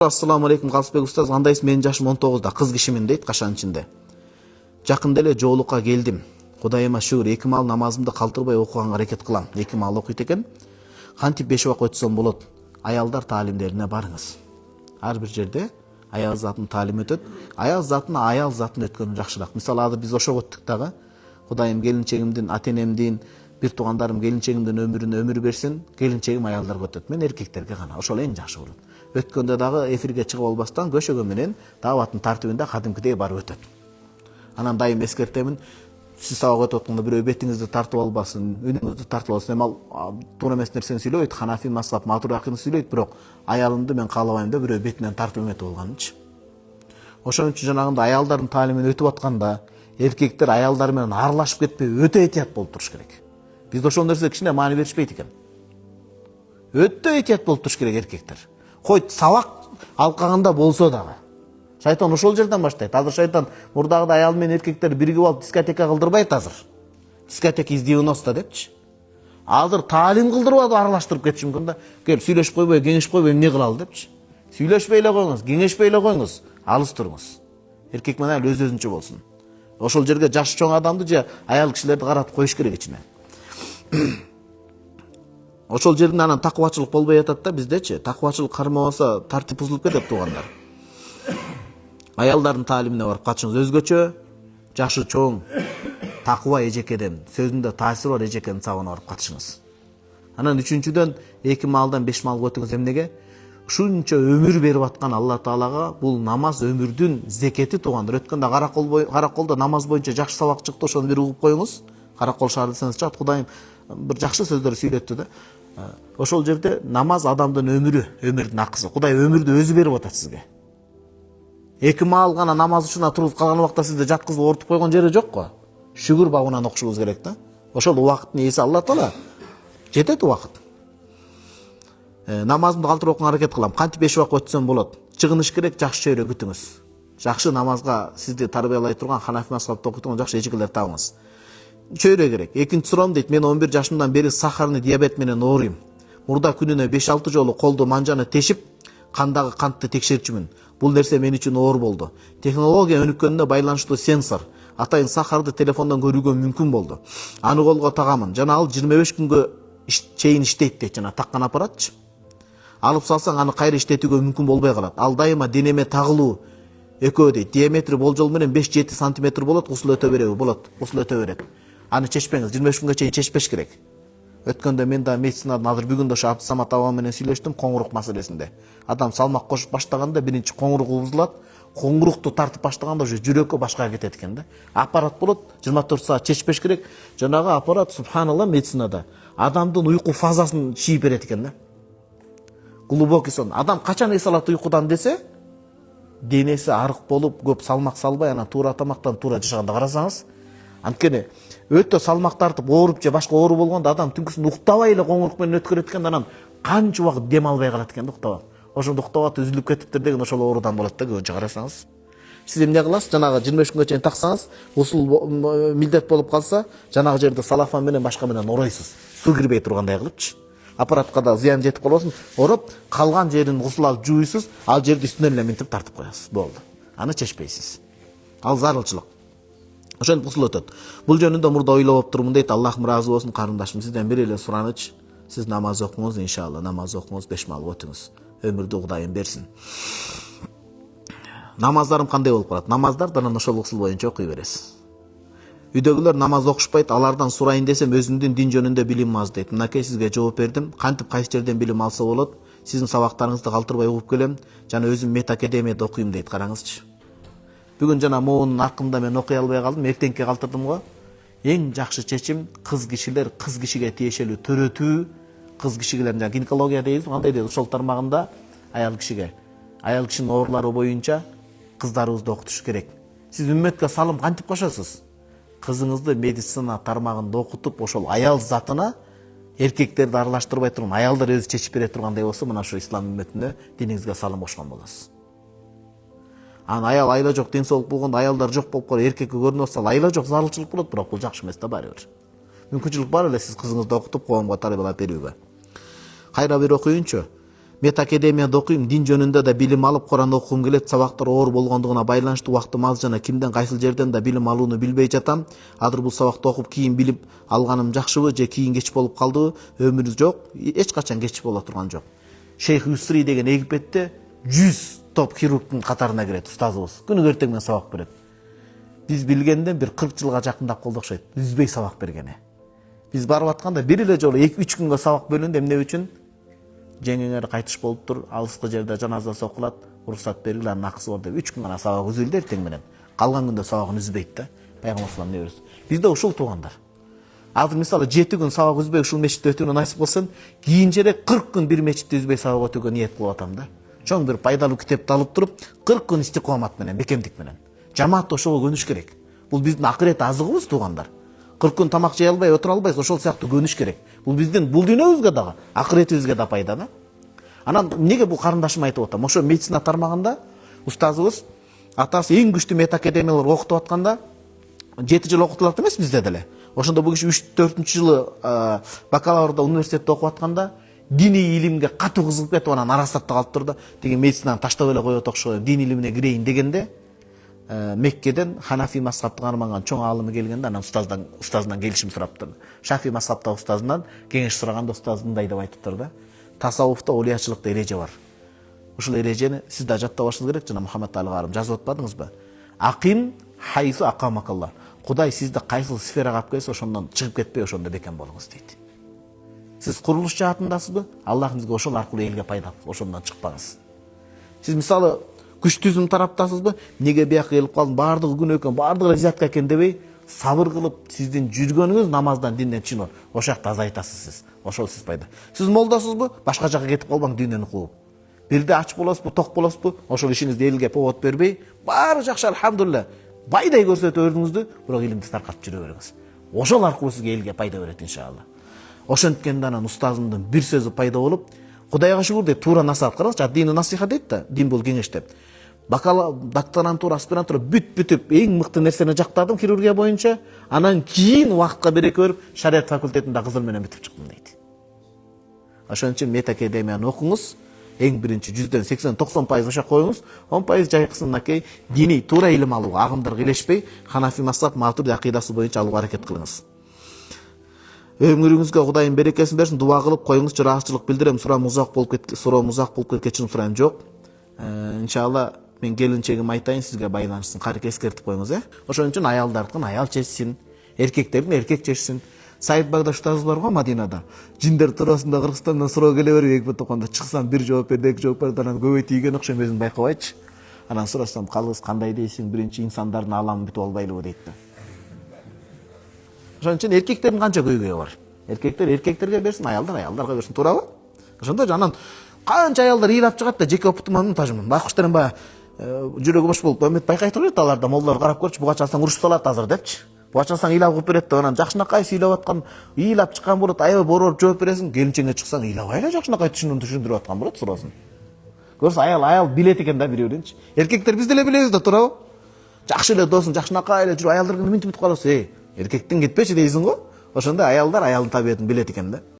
Assalamu алейкум Калысбек устаз, кандайсыз? Менин жашым 19да, кыз кишимин дейт кашан ичинде. Жакында эле жоолукка келдим. Кудайыма шүгүр, 2 маал намазымды калтырбай окуганга аракет кылам. 2 маал окуйт экен. Кантип 5 убак өтсөм болот? Аялдар таалимдерине барыңыз. Ар бир жерде аял затын таалим өтөт. Аял затын өткөнү жакшыраак. Мисалы азыр биз ошого өттүк дагы. Кудайым келинчегимдин, ата-энемдин, бир туугандарым келинчегимдин өмүрүнө өмүр берсин. Келинчегим аялдарга өтөт. Мен эркектерге гана. Ошол эң жакшы болот. Өткөндө дагы эфирге чыгып албастан көшөгө менен дааваттын тартибинде кадимкидей барып өтөт. Анан дайым эскертемин, сиз сабак өтүп атканда бирөө бетиңизди тартып албасын, үнүңүздү тартып албасын. Эми ал туура эмес нерсени сүйлөйт, Ханафи мазхаб, Матуракины сүйлөйт, бирок аялымды мен каалабайм да бирөө бетинен тартып эметип алганынчы. Ошон үчүн жанагындай аялдардын таалимин өтүп атканда эркектер аялдар менен аралашып кетпей өтө этият болуп туруш керек. Бизде ошол нерсе кичине маани беришпейт экен. Өтө этият болуп туруш керек эркектер. Койт сабак алкагында болсо дагы. Шайтан ошол жерден баштайт. Азыр шайтан мурдагыдай аял менен эркектер биригип алып дискотека кылдырбайт азыр. Дискотека из 90 депчи. Азыр таалим кылдырып аралаштырып кетиши мүмкүн да. Кел сүйлөшүп койбой, кеңешип койбой эмне кыла ал депчи. Сүйлөшпөй эле коюңуз, кеңешпөй эле коюңуз, алыс туруңуз. Эркек менен өз өзүнчө болсун. Ошол жерге жашы чоң адамды же аял кишилерди каратып коюш керек ичине. Ошол жерден анан такыбачылык болбой жатат да биздечи. Такыбачылык кармабаса тартип бузулуп кетет туугандар. Аялдардын таалимине барып катышыңыз. Өзгөчө жашы чоң такыба эжекеден, сөзүндө таасири бар эжекенин сабына барып катышыңыз. Анан үчүнчүдөн 2 маалдан 5 маалга өтүңүз. Эмнеге? Ушунча өмүр берип аткан Алла Таалага бул намаз өмүрдүн зекети туугандар. Өткөндө караколдо намаз боюнча жакшы сабак чыкты, ошону бир угуп коюңуз. Каракол шаар десеңиз чыгат. Кудайым бир жакшы сөздөр сүйлөттү да. Ошол жерде намаз адамдын өмүрү, өмүрдүн акысы. Кудай өмүрдү өзү берип атат сизге. 2 маал гана намаз үчүн туруп калган убакта сизди жаткызып ортуп койгон жери жок го. Шүгүр багынан окушуңуз керек да. Ошол убакыттын ээси Алла Таала. Жетет убакыт. Намазымды калтырып окуганга аракет кылам. Кантип 5 убак өтсөм болот? Чыгыныш керек, жакшы чөйрө күтүңүз. Жакшы намазга сизди тарбиялай турган Ханафи мазхабында окуйт жакшы эжекелер табыңыз. Чөйрө керек. Экинчи суроом дейт, мен 11 жашымдан бери сахарный диабет менен ооруйм. Мурда күнүнө 5-6 жолу колду манжаны тешип, кандагы кантты текшерчүмүн. Бул нерсе мен үчүн оор болду. Технология өнүккөнүнө байланыштуу сенсор. Атайын сахарды телефондон көрүүгө мүмкүн болду. Аны колго тагамын. Жана ал 25 күнгө чейин иштейт дейт, жана таккан аппаратчы. Алып салсаң аны кайра иштетүүгө мүмкүн болбой калат. Ал дайыма денеме тагылуу экөө дейт. Диаметри болжол менен 5-7 см болот, усул өтө береби? Болот, усул өтө берет. Аны чечпеңиз, 25 күнгө чейин чечпеш керек. Өткөндө мен да медицинадан азыр бүгүн да Абдысамат аба менен сүйлөштүм коңурук маселесинде. Адам салмак кошуп баштаганда биринчи коңуругу бузулат, коңурукту тартып баштаганда уже жүрөккө башка кетет экен да. Аппарат болот, 24 саат чечпеш керек. Жанагы аппарат субханалла медицинада адамдын уйку фазасын чийип берет экен да. Глубокий сон. Адам качан эс алат уйкудан десе, денеси арык болуп, көп салмак салбай, анан туура тамактан туура жашаганда карасаңыз, анткени өтө салмак тартып ооруп же башка оору болгондо адам түнкүсүн уктабай эле коңурук менен өткөрөт экен, анан канча убакыт дем албай калат экен да уктабап. Ошондо уктабат үзүлүп кетиптир деген ошол оорудан болот да көбүнчө карасаңыз. Сиз эмне кыласыз? Жанагы 25 күнгө чейин таксаңыз, усул милдет болуп калса, жанагы жерде салафан менен башка менен оройсуз. Суу кирбей тургандай кылыпчы. Аппаратка да зыян жетип калбасын, ороп, калган жерин усул алып жууйсуз, ал жерди үстүнөн эле минтип тартып коесуз. Болду. Аны чечпейсиз. Ал зарылчылык. Ошентип усул өтөт. Бул жөнүндө мурда ойлоп туруmun дейт. Аллахым ыраазы болсун карындашым. Сизден бир эле сураныч. Сиз намаз окуңуз, иншалла. Намаз окуңуз, 5 маал өтүңүз. Өмүрдү Кудайым берсин. Намаздарым кандай болуп калат? Намаздарды анан ошол усул боюнча окуй бересиз. Үйдөгүлөр намаз окушпайт, алардан сурайын десем өзүмдүн дин жөнүндө билимим аз дейт. Мынакей сизге жооп бердим. Кантип кайсы жерден билим алса болот? Сиздин сабактарыңызды калтырбай угуп келем, жана өзүм мет академияда окуйм дейт. Караңызчы. Бүгүн жана моунун акында мен окуй албай калдым, эртеңке калтырдым го. Эң жакшы чечим кыз кишиге тиешелүү төрөтүү, кыз кишилердин жана гинекология дейбиз, кандай дейбиз, ошол тармагында аял кишинин оорулары боюнча кыздарыбызды окутуш керек. Сиз үммөткө салым кантип кошосуз? Кызыңызды медицина тармагында окутуп, ошол аял затына эркектерди аралаштырбай турган, аялдар өзү чечип бере тургандай болсо, мына ошо ислам үммөтүнө диниңизге салым кошкон болосуз. Аял айла жок, ден соолук болгондо аялдар жок болуп калып, эркекке көрүнүп атса, айла жок, зарылчылык болот, бирок бул жакшы эмес да баары бир. Мүмкүнчүлүк бар эле сиз кызыңызды окутуп, коомго тарбиялап берүүгө. Кайра бир окуйунчу. Медакадемияда окуйм, дин жөнүндө да билим алып, Куран окугум келет, сабактар оор болгондугуна байланыштуу убактым аз жана кимден кайсыл жерден да билим алууну билбей жатам. Азыр бул сабакты окуп кийин билим алганым жакшыбы же кийин кеч болуп калдыбы? Өмүр жок, эч качан кеч боло турган жок. Шейх Юсри деген Египетте 100 топ хирургдун катарына кирет устазыбыз. Күнү эртең менен сабак берет. Биз билгенден бир 40 жылга жакындап калды окшойт. Үзбөй сабак бергени. Биз барып атканда бир эле жолу 2-3 күнгө сабак бөлүндү, эмне үчүн? Жеңеңер кайтыш болуптур, алыскы жерде жаназа окулат, уруксат бергиле, анын акысы бар деп 3 күн гана сабак үзүлдү эртең менен. Калган күндө сабагын үзбөйт да. Пайгамбар салам неберси. Бизде ушул туугандар. Азыр мисалы 7 күн сабак үзбөй ушул мечитте өтүүнү насип болсун, кийинчерээк 40 күн бир мечитте үзбөй сабак өтүүгө ниет кылып атам да. Чоң бир пайдалуу китепти алып туруп, 40 күн истикомат менен, бекемдик менен. Жамаатта ошого көнүш керек. Бул биздин акырет азыгыбыз туугандар. 40 күн тамак жей албай отура албайбыз, ошол сыяктуу көнүш керек. Бул биздин бул дүйнөбүзгө дагы, акыретибизге да пайда да. Анан эмнеге бул карындашым айтып атам? Ошо медицина тармагында устазыбыз атасы эң күчтүү медакадемиялар окутуп атканда 7 жыл окутулат эмес бизде деле. Ошондо бул киши 3-4 жылы бакалаврда университетте окуп атканда диний илимге катуу кызыгып кетип анан арасатта калып турду. Деген медицинаны таштап эле коет окшойм, дин илимине кирейин дегенде Меккеден Ханафи мазхабты карманган чоң алымы келгенде анан устазынан келишим сураптыр. Шафи мазхабта устазынан кеңеш сураганда устаз мындай деп айтыптыр да. Тасаввуфта олиячылыкта эреже бар. Ушул эрежени сиз да жаттап алышыңыз керек, жана Мухаммед Али Карым жазып атпадыңызбы? Аким хайсу акамакалла. Кудай сизди кайсыл сферага алып келсе, ошондон чыгып кетпей ошондо бекем болуңуз дейт. Сиз курулуш жаатындасызбы? Аллах сизге ошол аркылуу элге пайда, ошондон чыкпаңыз. Сиз мисалы күчтүүсүн тараптасызбы? Неге бияка келип калдым, баардыгы күнөө экен, баардыгы зиятка экен дебей, сабыр кылып сиздин жүргөнүңүз намаздан, динден чын. Ошол жакта азайтасыз сиз. Ошол сиз пайда. Сиз молдасызбы? Башка жака кетип калбаң дүйнөнү кууп. Бирде ач болосузбу, ток болосузбу? Ошол ишиңизди элге повод бербей, баары жакшы алхамдулилла. Байдай көрсөтүп өрдүңүздү, бирок илимди таркатып жүрө бериңиз. Ошол аркылуу сизге элге пайда берет иншалла. Ошонткенде анан устазымдын бир сөзү пайда болуп, Кудайга шүгүр деп туура насаат караңызчы, дини насихат дейт да, дин бул кеңеш деп. Докторантура, аспирантура бүтүп эң мыкты нерсени жактадым хирургия боюнча, анан кийин убакытка береке берип шарият факультетинде кызыл менен бүтүп чыктым дейт. Ошон үчүн медакадемияны окуңуз, эң биринчи 100дөн 80-90% ошо коюңуз, 10% жайкысынакей диний туура илим алууга, агымдарга илешпей, Ханафи мазхаб, Матурidi акыйдасы боюнча алууга аракет кылыңыз. Өмүрүңүзгө Кудайым берекесин берсин, дуа кылып коюңуз, ыраазычылык билдирем. Суроом узак болуп кеткечин сурайм жок. Иншалла мен келинчегим айтайын сизге байланышсын, карек эскертип коюңуз, Ошон үчүн аялдардын аял чечсин, эркектердин эркек чечсин. Саид Багдаш устазыбыз бар го Мадинада. Жиндер туурасында Кыргызстандан суроо келе берип, Эгипетте окуганда чыксам бир жооп берди, эки жооп берди, анан көбөй тийген окшойм, өзүм байкабайчы. Анан сурасам, калыңыз кандай дейсиң, биринчи инсандардын ааламы бүтүп албайлыбы дейт да. Ошон үчүн эркектердин канча көйгөйү бар. Эркектер эркектерге берсин, аялдар аялдарга берсин, туурабы? Ошондо анан канча аялдар ыйлап чыгат да, жеке опытыман мунтажмын. Байкуштарым баягы жүрөгү бош болуп, өмөт байкай турат аларда, молдолор карап көрчү, буга чалсаң уруш салат азыр депчи. Буга чалсаң ыйлап кылып берет деп, анан жакшынакай ыйлап аткан, ыйлап чыккан болот, аябай борборуп жооп бересиң, келинчеңе чыксаң ыйлабай эле жакшынакай түшүндүрүп аткан болот суроосын. Көрсө аял билет экен да бири-биринчи. Эркектер биз деле билебиз да, туурабы? Жакшы эле досуң, жакшынакай эле жүрүп, аялдар минтип каласың, эркектен кетпечи дейсиң го. Ошондо аялдар аялдын табиятын билет экен да.